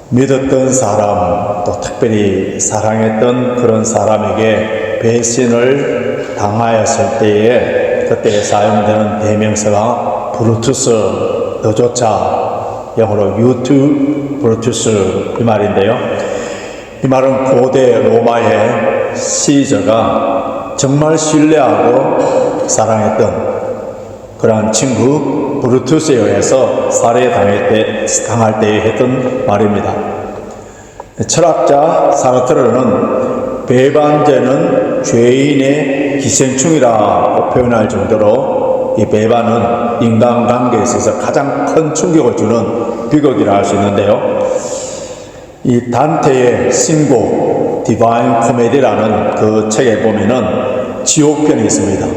믿었던 사람, 또 특별히 사랑했던 그런 사람에게 배신을 당하였을 때에 그때 사용되는 대명사가 브루투스, 너조차, 영어로 유투 브루투스 이 말인데요. 이 말은 고대 로마의 시저가 정말 신뢰하고 사랑했던 그러한 친구 브루투스에 의해서 살해당할 때 했던 말입니다. 철학자 사르트르는 배반죄는 죄인의 기생충이라고 표현할 정도로 이 배반은 인간관계에 있어서 가장 큰 충격을 주는 비극이라 할 수 있는데요. 이 단테의 신곡 디바인 코미디라는 그 책에 보면은 지옥편이 있습니다.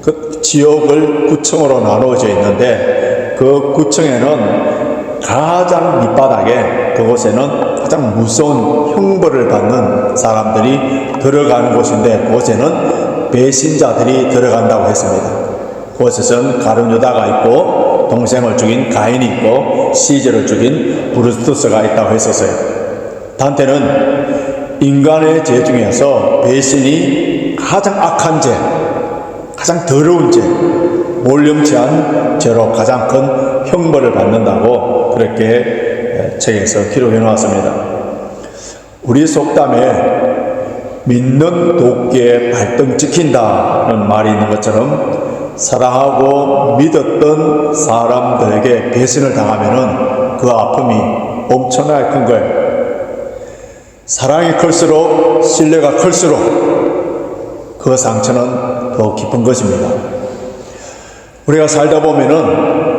그 지옥을 9층으로 나누어져 있는데 그 9층에는 가장 밑바닥에 그곳에는 가장 무서운 형벌을 받는 사람들이 들어가는 곳인데 그곳에는 배신자들이 들어간다고 했습니다. 그곳에서는 가룟 유다가 있고 동생을 죽인 가인이 있고 시저를 죽인 브루투스가 있다고 했었어요. 단테는 인간의 죄 중에서 배신이 가장 악한 죄, 가장 더러운 죄, 몰령치한 죄로 가장 큰 형벌을 받는다고 그렇게 책에서 기록해 놓았습니다. 우리 속담에 믿는 도끼에 발등 찍힌다는 말이 있는 것처럼 사랑하고 믿었던 사람들에게 배신을 당하면은 그 아픔이 엄청나게 큰 거예요. 사랑이 클수록 신뢰가 클수록 그 상처는 더 깊은 것입니다. 우리가 살다 보면은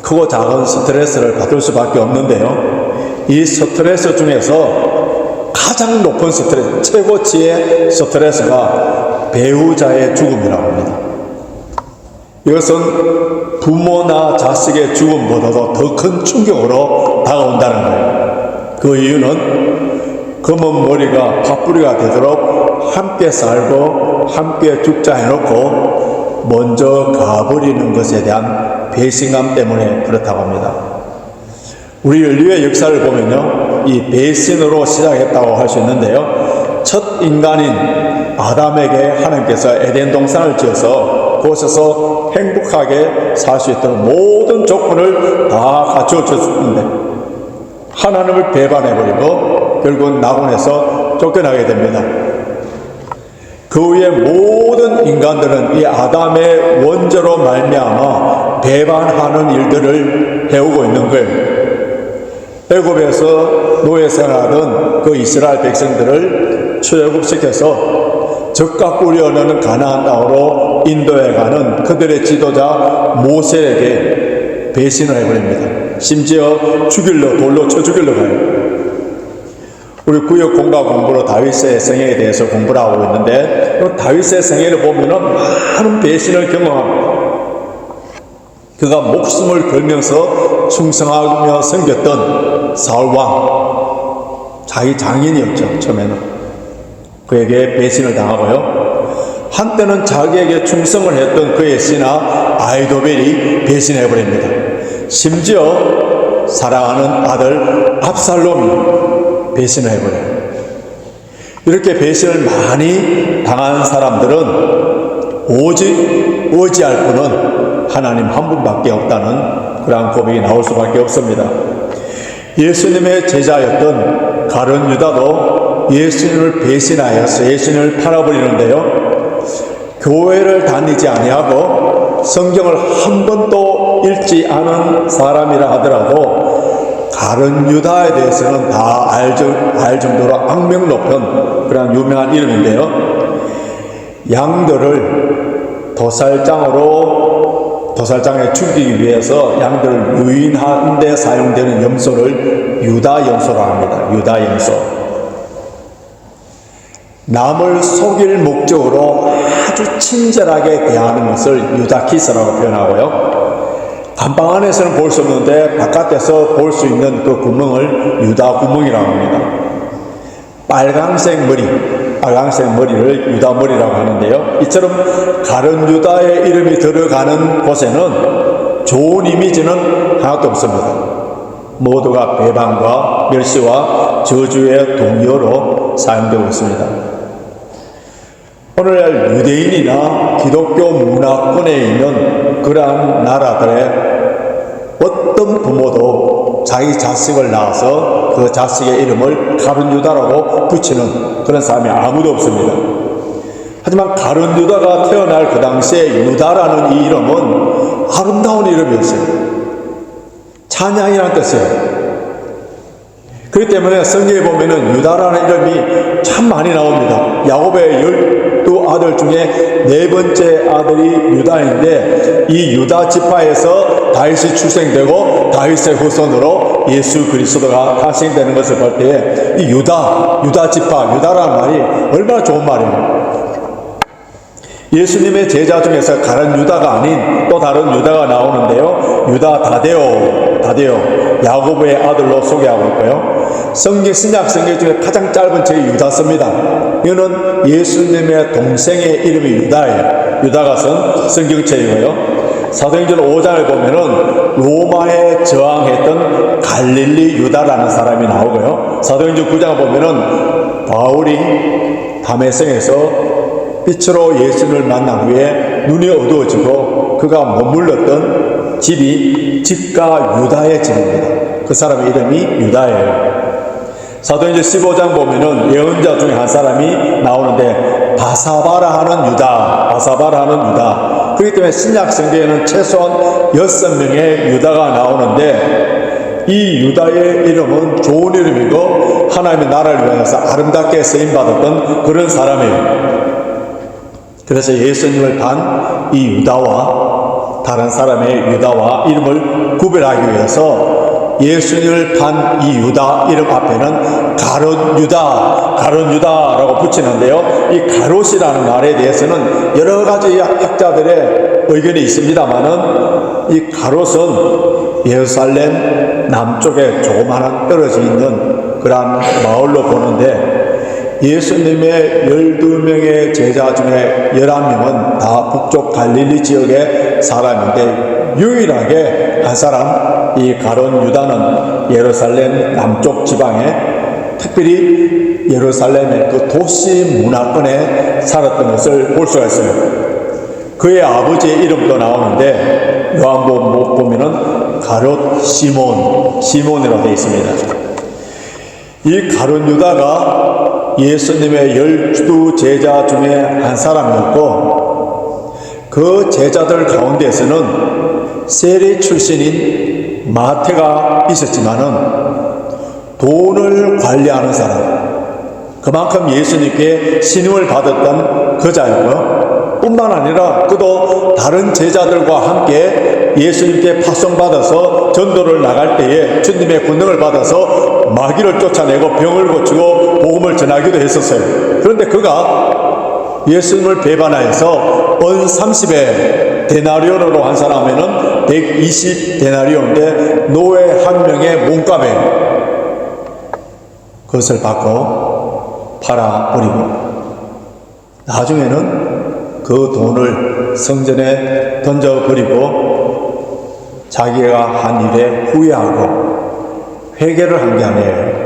크고 작은 스트레스를 받을 수밖에 없는데요. 이 스트레스 중에서 가장 높은 스트레스, 최고치의 스트레스가 배우자의 죽음이라고 합니다. 이것은 부모나 자식의 죽음보다도 더 큰 충격으로 다가온다는 거예요. 그 이유는 검은 머리가 팥뿌리가 되도록 함께 살고 함께 죽자 해놓고 먼저 가버리는 것에 대한 배신감 때문에 그렇다고 합니다. 우리 인류의 역사를 보면요, 이 배신으로 시작했다고 할 수 있는데요. 첫 인간인 아담에게 하나님께서 에덴 동산을 지어서 그곳에서 행복하게 살 수 있도록 모든 조건을 다 갖추어 줬는데 하나님을 배반해버리고 결국 낙원에서 쫓겨나게 됩니다. 그 후에 모든 인간들은 이 아담의 원죄로 말미암아 배반하는 일들을 해오고 있는 거예요. 애굽에서 노예 생활하던 그 이스라엘 백성들을 출애굽시켜서 적과 꿀이 흐르는 가나안 땅으로 인도해 가는 그들의 지도자 모세에게 배신을 해버립니다. 심지어 돌로 쳐 죽이려 가요. 우리 구역 공과 공부로 다윗의 생애에 대해서 공부를 하고 있는데 다윗의 생애를 보면은 많은 배신을 경험합니다. 그가 목숨을 걸면서 충성하며 섬겼던 사울왕, 자기 장인이었죠. 처음에는 그에게 배신을 당하고요. 한때는 자기에게 충성을 했던 그의 신하 아히도벨이 배신해버립니다. 심지어 사랑하는 아들 압살롬이 배신을 해버려요. 이렇게 배신을 많이 당한 사람들은 오직 의지할 분은 하나님 한 분밖에 없다는 그러한 고백이 나올 수밖에 없습니다. 예수님의 제자였던 가룟 유다도 예수님을 배신하여서 예수님을 팔아버리는데요. 교회를 다니지 아니하고 성경을 한 번도 읽지 않은 사람이라 하더라도 가룟 유다에 대해서는 다 알 정도로 악명 높은 그런 유명한 이름인데요. 양들을 도살장에 죽이기 위해서 양들을 유인하는 데 사용되는 염소를 유다 염소라고 합니다. 유다 염소. 남을 속일 목적으로 아주 친절하게 대하는 것을 유다키스라고 표현하고요. 감방 안에서는 볼 수 없는데 바깥에서 볼 수 있는 그 구멍을 유다 구멍이라고 합니다. 빨강색 머리를 유다 머리라고 하는데요. 이처럼 가룟 유다의 이름이 들어가는 곳에는 좋은 이미지는 하나도 없습니다. 모두가 배반과 멸시와 저주의 동요로 사용되고 있습니다. 오늘날 유대인이나 기독교 문화권에 있는 그러한 나라들의 어떤 부모도 자기 자식을 낳아서 그 자식의 이름을 가룟 유다라고 붙이는 그런 사람이 아무도 없습니다. 하지만 가룟 유다가 태어날 그 당시에 유다라는 이 이름은 아름다운 이름이었어요. 찬양이라는 뜻이에요. 그렇기 때문에 성경에 보면은 유다라는 이름이 참 많이 나옵니다. 야곱의 12아들 중에 4번째 아들이 유다인데, 이 유다 지파에서 다윗이 출생되고 다윗의 후손으로 예수 그리스도가 탄생되는 것을 볼 때에 이 유다 지파, 유다라는 말이 얼마나 좋은 말이에요. 예수님의 제자 중에서 가룟 유다가 아닌 또 다른 유다가 나오는데요. 유다 다데오, 야고보의 아들로 소개하고 있고요. 신약 성경 중에 가장 짧은 책이 유다서입니다. 이거는 예수님의 동생의 이름이 유다예요. 유다가 쓴 성경책이고요. 사도행전 5장을 보면은 로마에 저항했던 갈릴리 유다라는 사람이 나오고요. 사도행전 9장을 보면은 바울이 다메섹에서 빛으로 예수님을 만난 후에 눈이 어두워지고 그가 머물렀던 집이 집가 유다의 집입니다. 그 사람의 이름이 유다예요. 사도행전 15장 보면은 예언자 중에 한 사람이 나오는데 바사바라 하는 유다. 그렇기 때문에 신약 성경에는 최소한 6명의 유다가 나오는데, 이 유다의 이름은 좋은 이름이고 하나님의 나라를 위해서 아름답게 쓰임받았던 그런 사람이에요. 그래서 예수님을 반 이 유다와 다른 사람의 유다와 이름을 구별하기 위해서 예수님을 반 이 유다 이름 앞에는 가롯 유다라고 붙이는데요. 이 가롯이라는 말에 대해서는 여러 가지 학자들의 의견이 있습니다만은, 이 가롯은 예루살렘 남쪽에 조그마한 떨어져 있는 그러한 마을로 보는데, 예수님의 12명의 제자 중에 11명은 다 북쪽 갈릴리 지역의 사람인데, 유일하게 한 사람, 이 가룟 유다는 예루살렘 남쪽 지방에, 특별히 예루살렘의 그 도시 문화권에 살았던 것을 볼 수가 있어요. 그의 아버지의 이름도 나오는데 요한복음 보면은 가롯 시몬이라고 되어 있습니다. 이 가룟 유다가 예수님의 12제자 중에 한 사람이었고, 그 제자들 가운데에서는 세리 출신인 마태가 있었지만은 돈을 관리하는 사람, 그만큼 예수님께 신임을 받았던 그자였고요. 뿐만 아니라 그도 다른 제자들과 함께 예수님께 파송받아서 전도를 나갈 때에 주님의 권능을 받아서 마귀를 쫓아내고 병을 고치고 복음을 전하기도 했었어요. 그런데 그가 예수님을 배반하여서 은 30에 데나리온으로 환산하면은 120데나리온인데 노예 한 명의 몸값에 그것을 받고 팔아버리고, 나중에는 그 돈을 성전에 던져버리고 자기가 한 일에 후회하고 회개를 한 게 아니에요.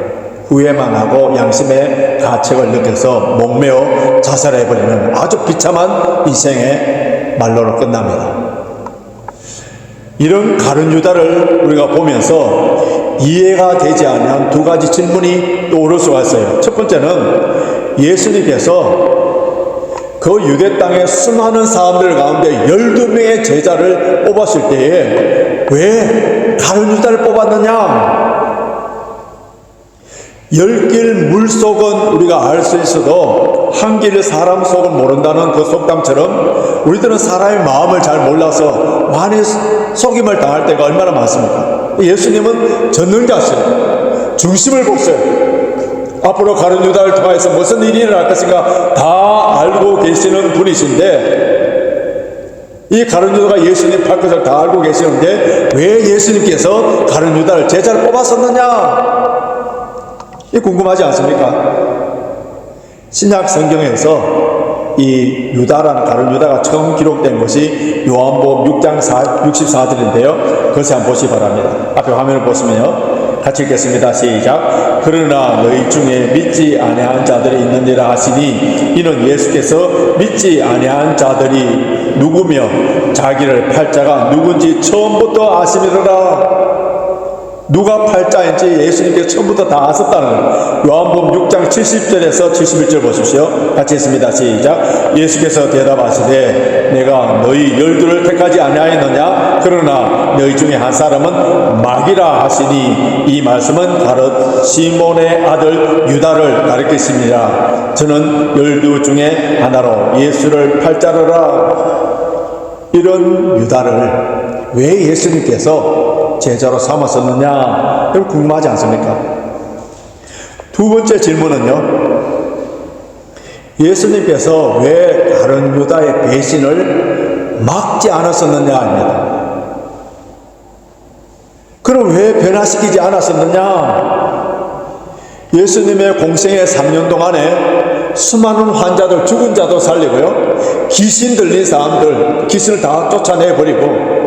후회만 하고 양심의 가책을 느껴서 목매어 자살해버리는 아주 비참한 인생의 말로로 끝납니다. 이런 가룟 유다를 우리가 보면서 이해가 되지 않는 두 가지 질문이 떠오를 수가 있어요. 첫 번째는 예수님께서 그 유대 땅의 수많은 사람들 가운데 12명의 제자를 뽑았을 때에 왜 가룟 유다를 뽑았느냐? 10길 물속은 우리가 알 수 있어도 한 길 사람 속은 모른다는 그 속담처럼 우리들은 사람의 마음을 잘 몰라서 많이 속임을 당할 때가 얼마나 많습니까? 예수님은 전능자시에요. 중심을 보세요. 앞으로 가룟 유다를 통해서 무슨 일이 일어날 것인가 다 알고 계시는 분이신데, 이 가룟 유다가 예수님 발끝을 다 알고 계시는데 왜 예수님께서 가룟 유다를 제자를 뽑았었느냐? 이 궁금하지 않습니까? 신약 성경에서 이 유다라는 가룟 유다가 처음 기록된 것이 요한복음 6장 64절인데요. 그것을 한번 보시기 바랍니다. 앞에 화면을 보시면요. 같이 읽겠습니다. 시작. 그러나 너희 중에 믿지 아니한 자들이 있느니라 하시니 이는 예수께서 믿지 아니한 자들이 누구며 자기를 팔자가 누군지 처음부터 아심이로라. 누가 팔자인지 예수님께서 처음부터 다 아셨다는 거예요. 요한복음 6장 70절에서 71절 보십시오. 같이 있습니다. 시작. 예수께서 대답하시되 내가 너희 12를 택하지 아니하였느냐? 그러나 너희 중에 한 사람은 마귀라 하시니 이 말씀은 가롯 시몬의 아들 유다를 가리키십니다. 저는 12 중에 하나로 예수를 팔자르라. 이런 유다를 왜 예수님께서 제자로 삼았었느냐? 여러분 궁금하지 않습니까? 두 번째 질문은요, 예수님께서 왜 다른 유다의 배신을 막지 않았었느냐입니다. 그럼 왜 변화시키지 않았었느냐? 예수님의 공생의 3년 동안에 수많은 환자들, 죽은 자도 살리고요, 귀신 들린 사람들, 귀신을 다 쫓아내버리고,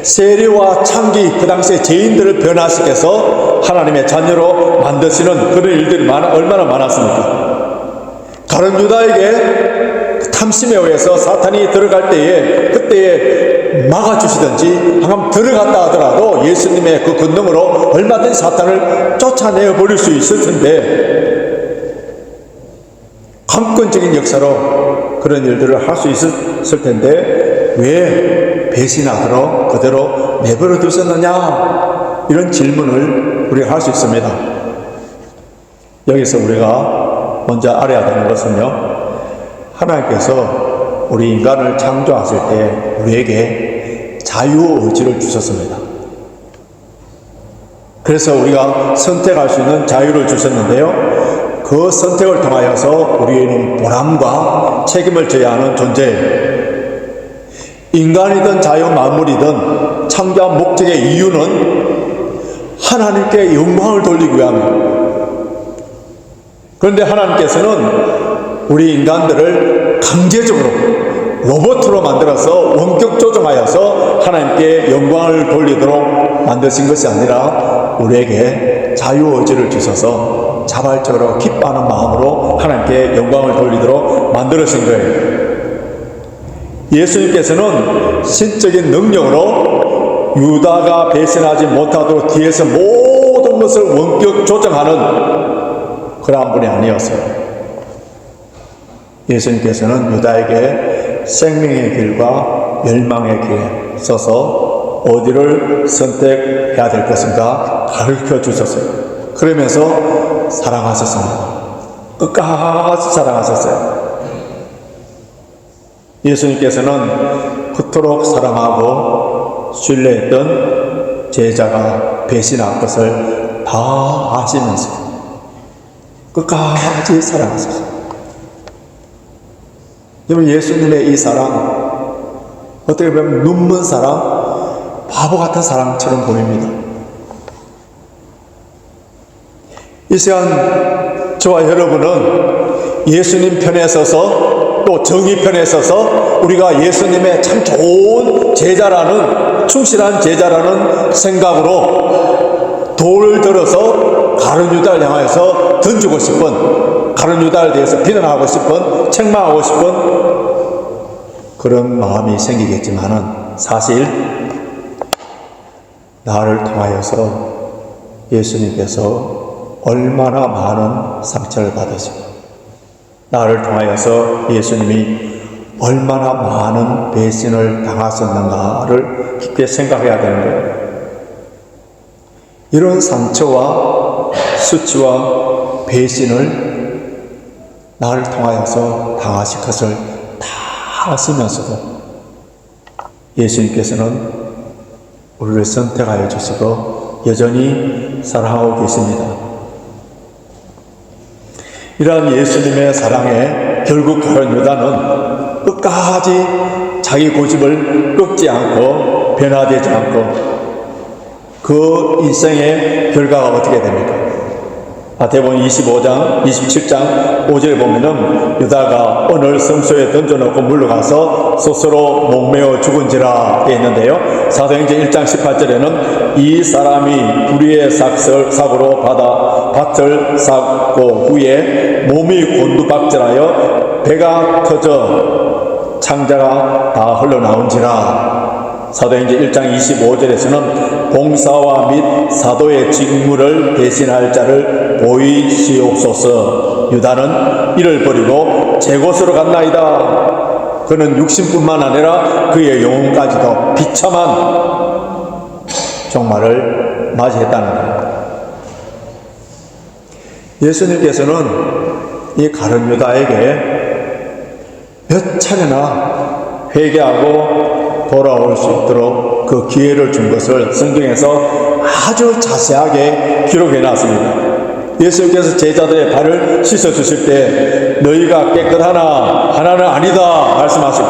세리와 창기, 그 당시에 죄인들을 변화시켜서 하나님의 자녀로 만드시는 그런 일들이 얼마나 많았습니까? 다른 유다에게 탐심에 의해서 사탄이 들어갈 때에 그때에 막아주시든지 한번 들어갔다 하더라도 예수님의 그 권능으로 얼마든지 사탄을 쫓아내어 버릴 수 있을 텐데, 강권적인 역사로 그런 일들을 할 수 있었을 텐데 왜 배신하도록 그대로 내버려 두셨느냐? 이런 질문을 우리가 할 수 있습니다. 여기서 우리가 먼저 알아야 되는 것은요, 하나님께서 우리 인간을 창조하실 때 우리에게 자유의지를 주셨습니다. 그래서 우리가 선택할 수 있는 자유를 주셨는데요, 그 선택을 통하여서 우리에는 보람과 책임을 져야 하는 존재예요. 인간이든 자연 만물이든 창조한 목적의 이유는 하나님께 영광을 돌리기 위함입니다. 그런데 하나님께서는 우리 인간들을 강제적으로 로봇으로 만들어서 원격 조정하여서 하나님께 영광을 돌리도록 만드신 것이 아니라 우리에게 자유의지를 주셔서 자발적으로 기뻐하는 마음으로 하나님께 영광을 돌리도록 만들으신 거예요. 예수님께서는 신적인 능력으로 유다가 배신하지 못하도록 뒤에서 모든 것을 원격 조정하는 그러한 분이 아니었어요. 예수님께서는 유다에게 생명의 길과 멸망의 길에 서서 어디를 선택해야 될 것인가 가르쳐 주셨어요. 그러면서 사랑하셨습니다. 끝까지 사랑하셨어요. 예수님께서는 그토록 사랑하고 신뢰했던 제자가 배신한 것을 다 아시면서 끝까지 사랑하셨어요. 여러분, 예수님의 이 사랑, 어떻게 보면 눈먼 사랑, 바보 같은 사랑처럼 보입니다. 이 시간 저와 여러분은 예수님 편에 서서 또 정의 편에 서서 우리가 예수님의 참 좋은 제자라는, 충실한 제자라는 생각으로 돌을 들어서 가룟 유다를 향하여서 던지고 싶은, 가룟 유다에 대해서 비난하고 싶은, 책망하고 싶은 그런 마음이 생기겠지만은 사실 나를 통하여서 예수님께서 얼마나 많은 상처를 받으시고 나를 통하여서 예수님이 얼마나 많은 배신을 당하셨는가를 깊게 생각해야 되는 거예요. 이런 상처와 수치와 배신을 나를 통하여서 당하실 것을 다 아시면서도 예수님께서는 우리를 선택하여 주시고 여전히 사랑하고 계십니다. 이러한 예수님의 사랑에 결국 가룟 유다는 끝까지 자기 고집을 꺾지 않고 변화되지 않고 그 인생의 결과가 어떻게 됩니까? 마태복음 25장, 27장 5절에 보면은 유다가 오늘 성소에 던져놓고 물러가서 스스로 목매어 죽은지라 되어 있는데요. 사도행전 1장 18절에는 이 사람이 불의의 사고로 밭을 쌓고 후에 몸이 곤두박질하여 배가 터져 창자가 다 흘러나온지라. 사도행전 1장 25절에서는 봉사와 및 사도의 직무를 대신할 자를 보이시옵소서. 유다는 이를 버리고 제 곳으로 갔나이다. 그는 육신뿐만 아니라 그의 영혼까지도 비참한 종말을 맞이했다는 겁니다. 예수님께서는 이 가룟 유다에게 몇 차례나 회개하고 돌아올 수 있도록 그 기회를 준 것을 성경에서 아주 자세하게 기록해 놨습니다. 예수님께서 제자들의 발을 씻어 주실 때 너희가 깨끗하나 하나는 아니다 말씀하시고,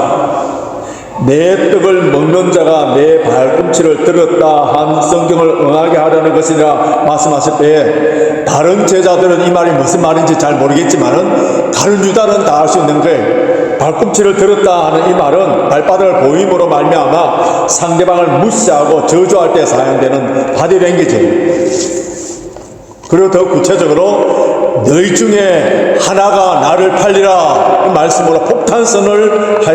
내 떡을 먹는 자가 내 발꿈치를 들었다 한 성경을 응하게 하려는 것이라 말씀하실 때, 다른 제자들은 이 말이 무슨 말인지 잘 모르겠지만은 다른 유다는 다 알 수 있는 거예요. 발꿈치를 들었다 하는 이 말은 발바닥을 보임으로 말미암아 상대방을 무시하고 저주할 때 사용되는 바디랭귀지. 그리고 더 구체적으로 너희 중에 하나가 나를 팔리라 이 말씀으로 폭탄선을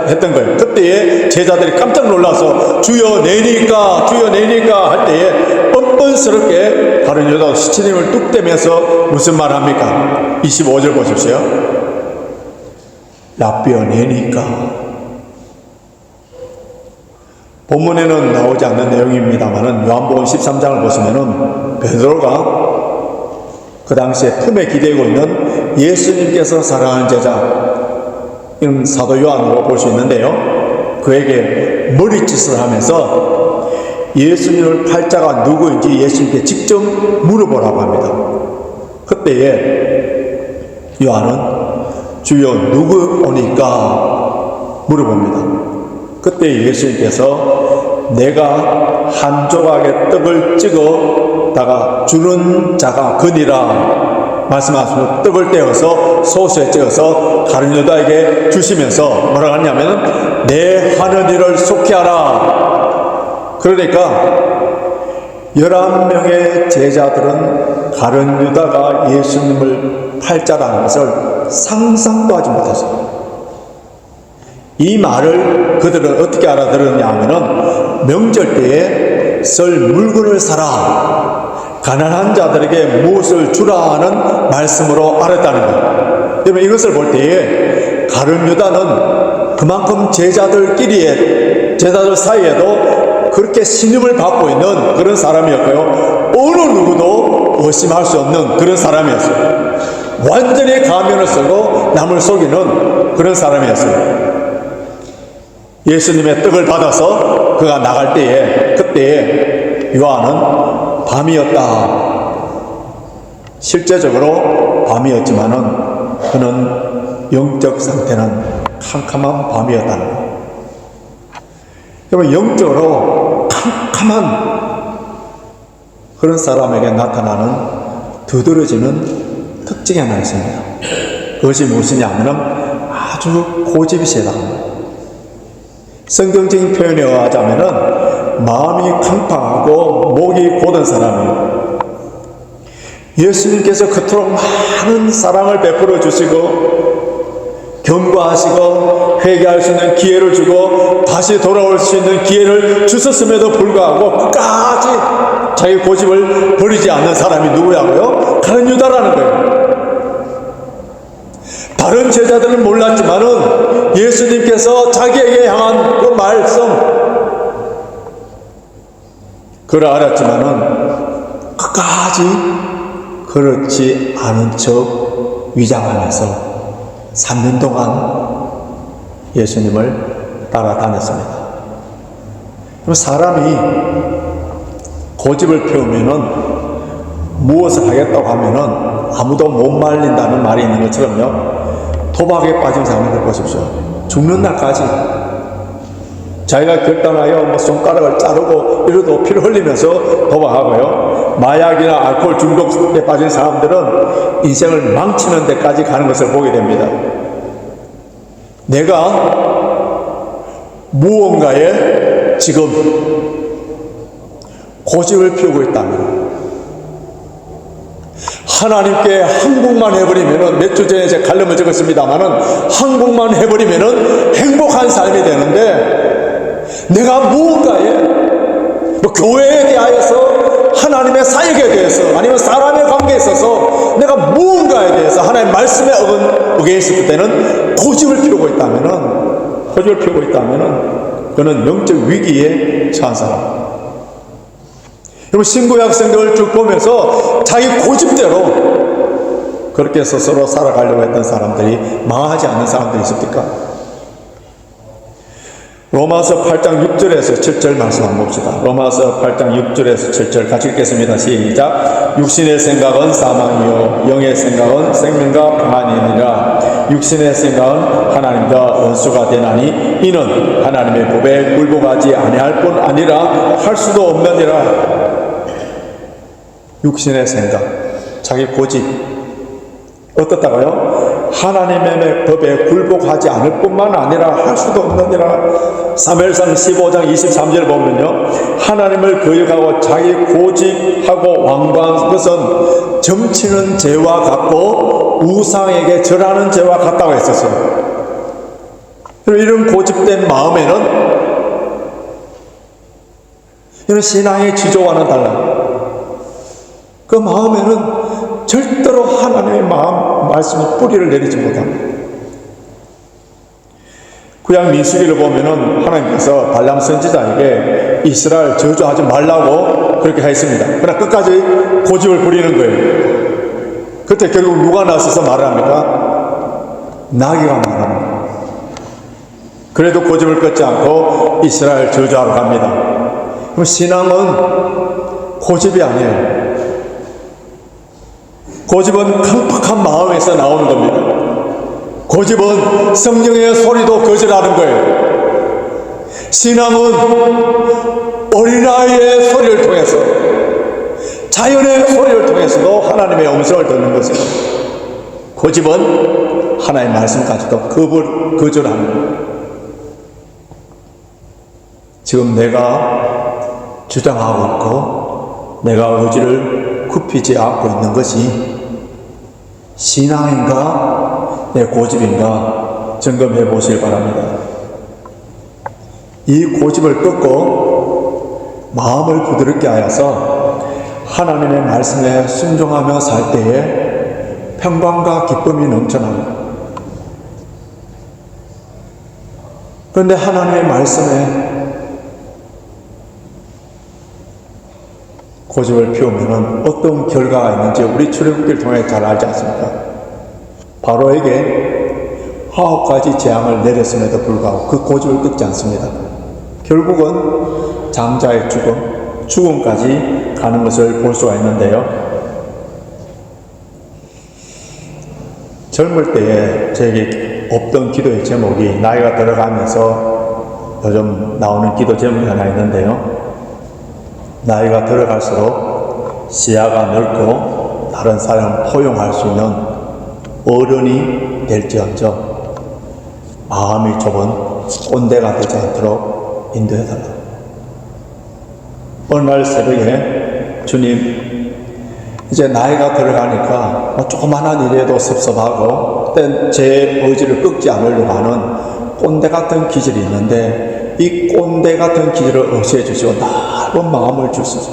했던 거예요. 그때에 제자들이 깜짝 놀라서 주여 내니까 주여 내니까 할 때에 뻔뻔스럽게 다른 여자가 시치님을 뚝 떼면서 무슨 말 합니까? 25절 보십시오. 라비어 내니까. 본문에는 나오지 않는 내용입니다만은 요한복음 13장을 보시면은 베드로가 그 당시에 품에 기대고 있는 예수님께서 사랑하는 제자, 이런 사도 요한으로 볼 수 있는데요. 그에게 머리짓을 하면서 예수님을 팔자가 누구인지 예수님께 직접 물어보라고 합니다. 그때에 요한은 주여 누구오니까 물어봅니다. 그때 예수님께서 내가 한 조각의 떡을 찍어다가 주는 자가 그니라 말씀하시고 떡을 떼어서 소스에 찍어서 다른 여자에게 주시면서 뭐라고 하냐면 내 하는 일을 속히 하라. 그러니까 11명의 제자들은 다른 유다가 예수님을 팔자라는 것을 상상도 하지 못했어요. 이 말을 그들은 어떻게 알아들었냐 하면은 명절 때에 썰 물건을 사라, 가난한 자들에게 무엇을 주라 하는 말씀으로 알았다는 거예요. 그러면 이것을 볼 때에 가룟 유다는 그만큼 제자들 사이에도 그렇게 신임을 받고 있는 그런 사람이었고요. 어느 누구도 의심할 수 없는 그런 사람이었어요. 완전히 가면을 쓰고 남을 속이는 그런 사람이었어요. 예수님의 떡을 받아서 그가 나갈 때에, 그때에 요한은 밤이었다. 실제적으로 밤이었지만은 그는 영적 상태는 캄캄한 밤이었다는 거예요. 그러면 영적으로 캄캄한 그런 사람에게 나타나는 두드러지는 특징이 하나 있습니다. 그것이 무엇이냐 하면 아주 고집이 세다. 성경적인 표현에 의하자면은 마음이 캄팡하고 목이 곧은 사람이에요. 예수님께서 그토록 많은 사랑을 베풀어 주시고 경고하시고 회개할 수 있는 기회를 주고 다시 돌아올 수 있는 기회를 주셨음에도 불구하고 끝까지 자기 고집을 버리지 않는 사람이 누구냐고요? 가룟 유다라는 거예요. 다른 제자들은 몰랐지만은 예수님께서 자기에게 향한 그 말씀 그걸 알았지만은 끝까지 그렇지 않은 척 위장하면서 3년 동안 예수님을 따라다녔습니다. 그럼 사람이 고집을 피우면은 무엇을 하겠다고 하면은 아무도 못 말린다는 말이 있는 것처럼요. 도박에 빠진 사람들 보십시오. 죽는 날까지 자기가 결단하여 손가락을 자르고 이러도 피를 흘리면서 도박하고요. 마약이나 알코올 중독에 빠진 사람들은 인생을 망치는 데까지 가는 것을 보게 됩니다. 내가 무언가에 지금 고집을 피우고 있다면, 하나님께 한국만 해버리면은, 몇 주 전에 제가 칼럼을 적었습니다만은, 한국만 해버리면은 행복한 삶이 되는데, 내가 무언가에, 뭐 교회에 대하여서, 하나님의 사역에 대해서, 아니면 사람의 관계에 있어서 내가 무언가에 대해서 하나님의 말씀에 어게인스트 때는 고집을 피우고 있다면은, 그는 영적 위기에 처한 사람. 여러분, 신구약 성경을 쭉 보면서 자기 고집대로 그렇게 스스로 살아가려고 했던 사람들이 망하지 않는 사람들이 있습니까? 로마서 8장 6절에서 7절 말씀 한번 봅시다. 로마서 8장 6절에서 7절 같이 읽겠습니다. 시작. 육신의 생각은 사망이요 영의 생각은 생명과 평안이니라. 육신의 생각은 하나님과 원수가 되나니 이는 하나님의 법에 굴복하지 아니할 뿐 아니라 할 수도 없느니라. 육신의 생각, 자기 고집 어떻다고요? 하나님의 법에 굴복하지 않을 뿐만 아니라 할 수도 없느니라. 사무엘상 15장 23절 보면요, 하나님을 거역하고 자기 고집하고 완고한 것은 점치는 죄와 같고 우상에게 절하는 죄와 같다고 했었어요. 이런 고집된 마음에는, 이런 신앙의 지조와는 달라요. 그 마음에는 절대로 하나님의 말씀의 뿌리를 내리지 못합니다. 구약 민수기를 보면은 하나님께서 발람 선지자에게 이스라엘 저주하지 말라고 그렇게 했습니다. 그러나 끝까지 고집을 부리는 거예요. 그때 결국 누가 나서서 말을 합니까? 나귀가 말합니다. 그래도 고집을 끊지 않고 이스라엘 저주하러 갑니다. 그럼 신앙은 고집이 아니에요. 고집은 강팍한 마음에서 나오는 겁니다. 고집은 성령의 소리도 거절하는 거예요. 신앙은 어린아이의 소리를 통해서, 자연의 소리를 통해서도 하나님의 음성을 듣는 것이고, 고집은 하나님의 말씀까지도 거절하는 거예요. 지금 내가 주장하고 있고 내가 의지를 굽히지 않고 있는 것이 신앙인가 내 고집인가 점검해 보시길 바랍니다. 이 고집을 끊고 마음을 부드럽게 하여서 하나님의 말씀에 순종하며 살 때에 평강과 기쁨이 넘쳐납니다. 그런데 하나님의 말씀에 고집을 피우면 어떤 결과가 있는지 우리 출애굽기를 통해 잘 알지 않습니까? 바로에게 9가지 재앙을 내렸음에도 불구하고 그 고집을 끊지 않습니다. 결국은 장자의 죽음까지 가는 것을 볼 수가 있는데요. 젊을 때에 저에게 없던 기도의 제목이, 나이가 들어가면서 요즘 나오는 기도 제목이 하나 있는데요. 나이가 들어갈수록 시야가 넓고 다른 사람을 포용할 수 있는 어른이 될지언정 마음이 좁은 꼰대가 되지 않도록 인도해달라. 어느 날 새벽에 주님, 이제 나이가 들어가니까 조그만한 일에도 섭섭하고 그때 제 의지를 꺾지 않으려고 하는 꼰대 같은 기질이 있는데 이 꼰대 같은 기질을 없애 주시고 넓은 마음을 주소서.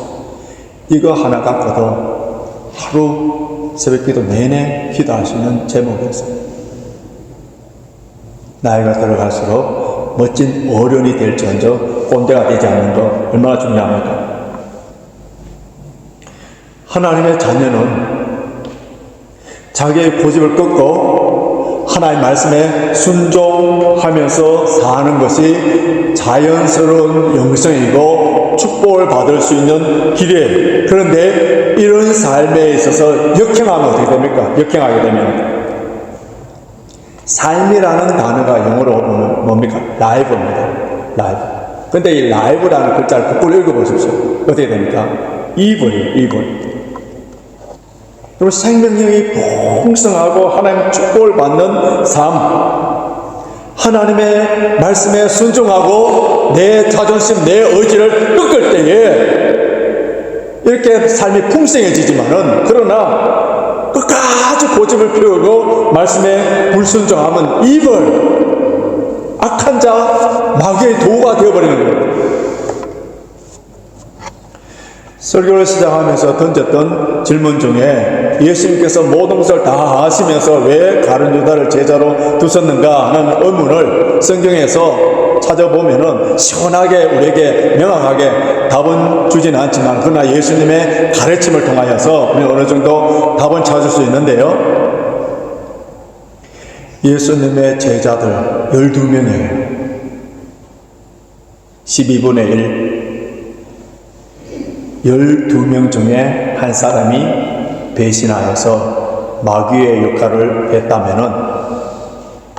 이거 하나 갖고도 하루 새벽기도 내내 기도할 수 있는 제목이었어요. 나이가 들어갈수록 멋진 어른이 될지언정 꼰대가 되지 않는 것 얼마나 중요합니까? 하나님의 자녀는 자기의 고집을 끊고 하나님의 말씀에 순종하면서 사는 것이 자연스러운 영성이고 축복을 받을 수 있는 길이에요. 그런데 이런 삶에 있어서 역행하면 어떻게 됩니까? 역행하게 되면 삶이라는 단어가 영어로 보면 뭡니까? 라이브입니다. 라이브. 근데 이 라이브라는 글자를 거꾸로 읽어보십시오. 어떻게 됩니까? 이불이에요, 이불. 그리고 생명력이 풍성하고 하나님 축복을 받는 삶, 하나님의 말씀에 순종하고 내 자존심, 내 의지를 꺾을 때에 이렇게 삶이 풍성해지지만은, 그러나 끝까지 고집을 피우고 말씀에 불순종하면 이불, 악한 자, 마귀의 도구가 되어버리는 거예요. 설교를 시작하면서 던졌던 질문 중에 예수님께서 모든 것을 다 아시면서 왜 가룟 유다를 제자로 두셨는가 하는 의문을 성경에서 찾아보면은 시원하게 우리에게 명확하게 답은 주지는 않지만, 그러나 예수님의 가르침을 통하여서 우리는 어느 정도 답은 찾을 수 있는데요. 예수님의 제자들 12명이에요. 12분의 1. 12명 중에 한 사람이 배신하여서 마귀의 역할을 했다면은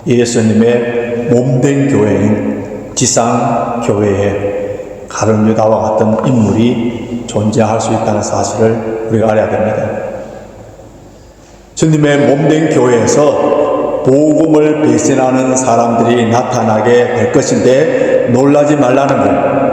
예수님의 몸된 교회인 지상교회에 가룟 유다와 같은 인물이 존재할 수 있다는 사실을 우리가 알아야 됩니다. 주님의 몸된 교회에서 복음을 배신하는 사람들이 나타나게 될 것인데 놀라지 말라는 거예요.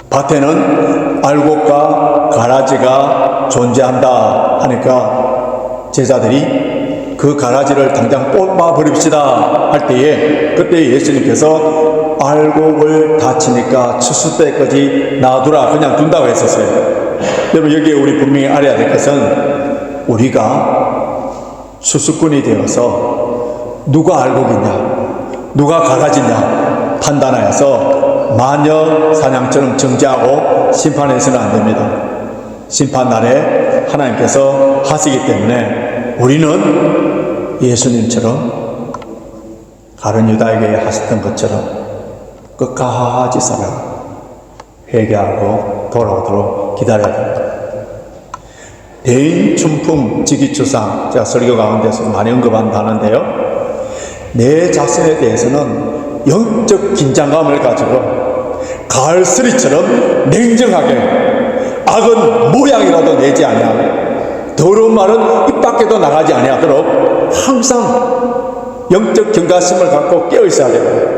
밭에는 알곡과 가라지가 존재한다 하니까 제자들이 그 가라지를 당장 뽑아버립시다 할 때에, 그때 예수님께서 알곡을 다치니까 추수 때까지 놔두라, 그냥 둔다고 했었어요. 여러분, 여기에 우리 분명히 알아야 될 것은 우리가 추수꾼이 되어서 누가 알곡이냐 누가 가라지냐 판단하여서 마녀 사냥처럼 정죄하고 심판해서는 안 됩니다. 심판날에 하나님께서 하시기 때문에 우리는 예수님처럼 가룟 유다에게 하셨던 것처럼 끝까지 살아 회개하고 돌아오도록 기다려야 됩니다. 대인 춘풍 지기추상, 제가 설교 가운데서 많이 언급한다는데요, 내 자신에 대해서는 영적 긴장감을 가지고 가을스리처럼 냉정하게, 악은 모양이라도 내지 아니하고 더러운 말은 입 밖에도 나가지 아니하도록 항상 영적 경각심을 갖고 깨어 있어야 됩니다.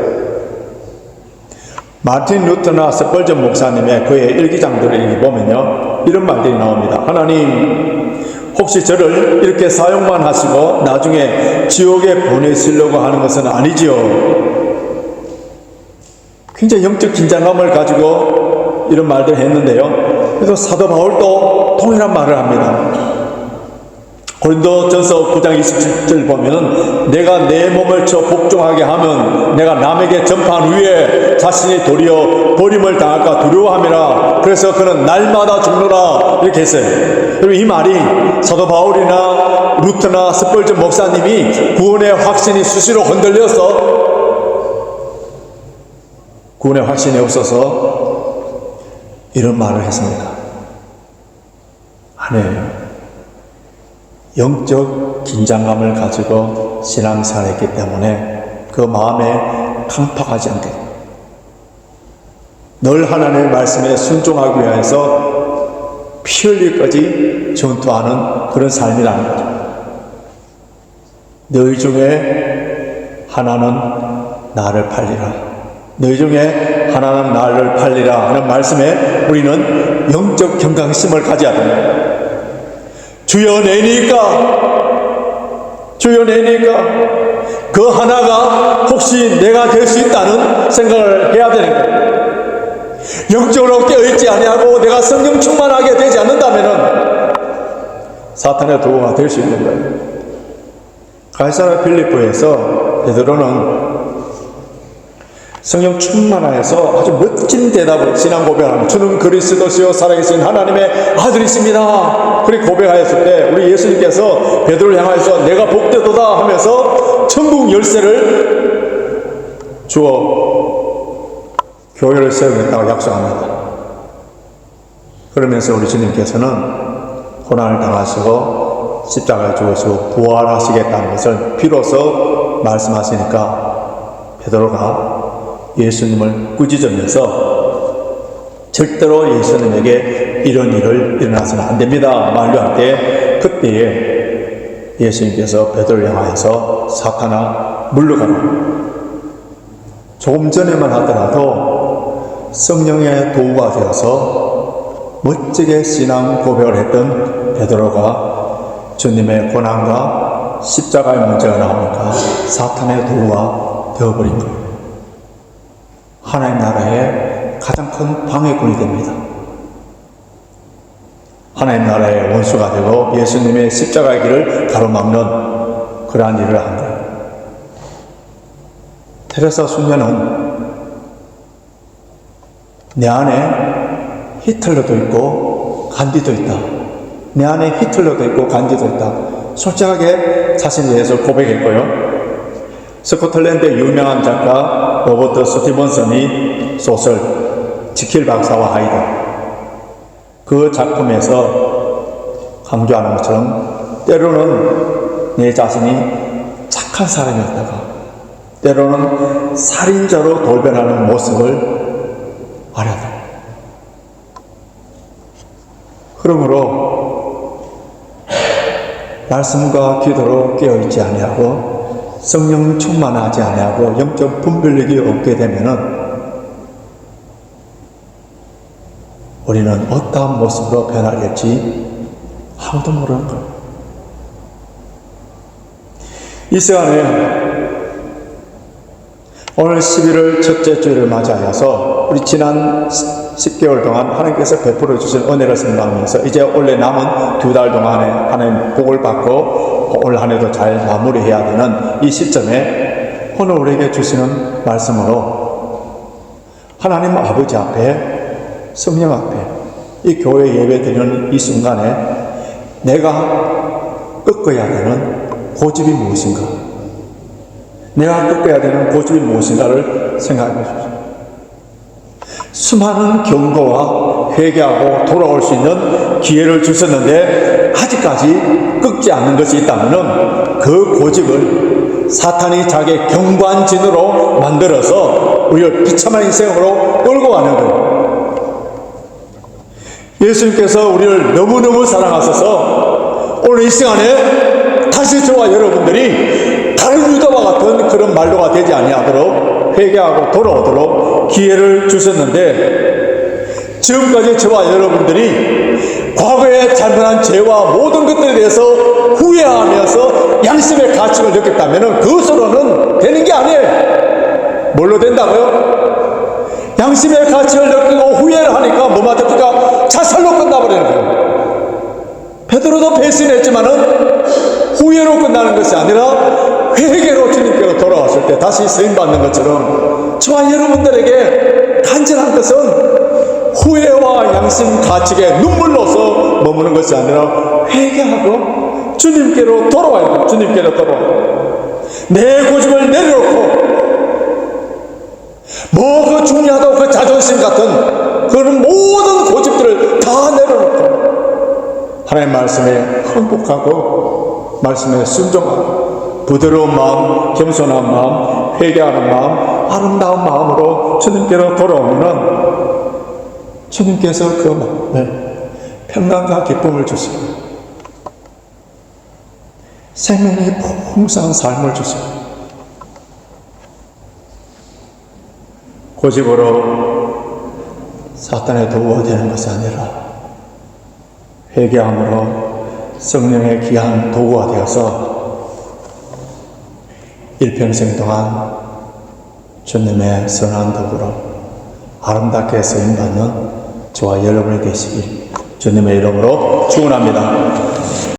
마틴 루터나 스펄전 목사님의 그의 일기장들을 보면요, 이런 말들이 나옵니다. 하나님, 혹시 저를 이렇게 사용만 하시고 나중에 지옥에 보내시려고 하는 것은 아니지요? 굉장히 영적 긴장감을 가지고 이런 말들을 했는데요. 그래서 사도 바울도 동일한 말을 합니다. 고린도전서 9장 27절 보면은 내가 내 몸을 쳐 복종하게 하면 내가 남에게 전파한 후에 자신이 도리어 버림을 당할까 두려워함이라. 그래서 그는 날마다 죽노라, 이렇게 했어요. 그리고 이 말이 사도 바울이나 루터나 스펄전 목사님이 구원의 확신이 수시로 흔들려서 구원의 확신이 없어서 이런 말을 했습니다. 아니에요. 영적 긴장감을 가지고 신앙생활을 했기 때문에 그 마음에 강팍하지 않게 늘 하나님의 말씀에 순종하기 위해서 피 흘릴까지 전투하는 그런 삶이라는 거죠. 너희 중에 하나는 나를 팔리라, 너희 중에 하나는 나를 팔리라 하는 말씀에 우리는 영적 경각심을 가져야 됩니다. 주여 내니까, 주여 내니까, 그 하나가 혹시 내가 될 수 있다는 생각을 해야 되는 거예요. 영적으로 깨어있지 아니하고 내가 성령 충만하게 되지 않는다면 사탄의 도구가 될 수 있는 거예요. 가이사랴 필리포에서 베드로는 성령 충만하여서 아주 멋진 대답을, 신앙 고백을 합니다. 주는 그리스도시요 살아계신 하나님의 아들이십니다. 그렇게 고백하였을 때 우리 예수님께서 베드로를 향하여서 내가 복되도다 하면서 천국 열쇠를 주어 교회를 세우겠다고 약속합니다. 그러면서 우리 주님께서는 고난을 당하시고 십자가에 죽으시고 부활하시겠다는 것을 비로소 말씀하시니까 베드로가 예수님을 꾸짖으면서 절대로 예수님에게 우리에게 이런 일을 일어나서는 안 됩니다. 만류할 때 그때에 예수님께서 베드로를 향하여서 사탄아 물러가라. 조금 전에만 하더라도 성령의 도구가 되어서 멋지게 신앙 고백을 했던 베드로가 주님의 고난과 십자가의 문제가 나오니까 사탄의 도구가 되어버린 거예요. 하나님 나라의 가장 큰 방해꾼이 됩니다. 하나님 나라의 원수가 되고 예수님의 십자가의 길을 가로막는 그러한 일을 한 거예요. 테레사 수녀는 내 안에 히틀러도 있고 간디도 있다. 내 안에 히틀러도 있고 간디도 있다. 솔직하게 자신에 대해서 고백했고요. 스코틀랜드 유명한 작가 로버트 스티븐슨이 소설 지킬 박사와 아이들 그 작품에서 강조하는 것처럼 때로는 내 자신이 착한 사람이었다가 때로는 살인자로 돌변하는 모습을 알아야 돼. 그러므로 말씀과 기도로 깨어있지 아니하고 성령 충만하지 아니하고 영적 분별력이 없게 되면은 우리는 어떠한 모습으로 변하겠지 아무도 모르는 거예요. 이 시간에 오늘 11월 첫째 주일을 맞이하여서 우리 지난 10개월 동안 하나님께서 베풀어 주신 은혜를 생각하면서 이제 원래 남은 2달 동안에 하나님 복을 받고 올 한 해도 잘 마무리해야 되는 이 시점에 오늘 우리에게 주시는 말씀으로 하나님 아버지 앞에 성령 앞에 이 교회 예배 드리는 이 순간에 내가 꺾어야 되는 고집이 무엇인가, 내가 꺾어야 되는 고집이 무엇인가를 생각해 보십시오. 수많은 경고와 회개하고 돌아올 수 있는 기회를 주셨는데 아직까지 꺾지 않는 것이 있다면 그 고집을 사탄이 자기의 경관진으로 만들어서 우리를 비참한 인생으로 끌고 가는 거예요. 예수님께서 우리를 너무너무 사랑하셔서 오늘 이 시간에 다시 저와 여러분들이 다른 유다와 같은 그런 말로가 되지 아니하도록 회개하고 돌아오도록 기회를 주셨는데 지금까지 저와 여러분들이 과거에 잘못한 죄와 모든 것들에 대해서 후회하면서 양심의 가책을 느꼈다면 그것으로는 되는 게 아니에요. 뭘로 된다고요? 양심의 가책을 느끼고 후회를 하니까 뭐가 됩니까? 자살로 끝나버리는 거예요. 베드로도 배신했지만은 후회로 끝나는 것이 아니라 회개로 주님께로 돌아왔을 때 다시 쓰임받는 것처럼 저와 여러분들에게 간절한 것은 후회와 양심 가책에 눈물로서 머무는 것이 아니라 회개하고 주님께로 돌아와야 돼요. 주님께로 돌아와요. 내 고집을 내려놓고 뭐 그 중요하다고 그 자존심 같은 그런 모든 고집들을 다 내려놓고 하나님 말씀에 헌복하고 말씀에 순종하고 부드러운 마음, 겸손한 마음, 회개하는 마음, 아름다운 마음으로 주님께로 돌아오면 주님께서 그 마음에 평강과 기쁨을 주시고 생명이 풍성한 삶을 주시고 고집으로 사탄의 도구가 되는 것이 아니라 회개함으로 성령의 귀한 도구가 되어서 일평생 동안 주님의 선한 도구로 아름답게 쓰임받는 저와 여러분이 되시길 주님의 이름으로 축원합니다.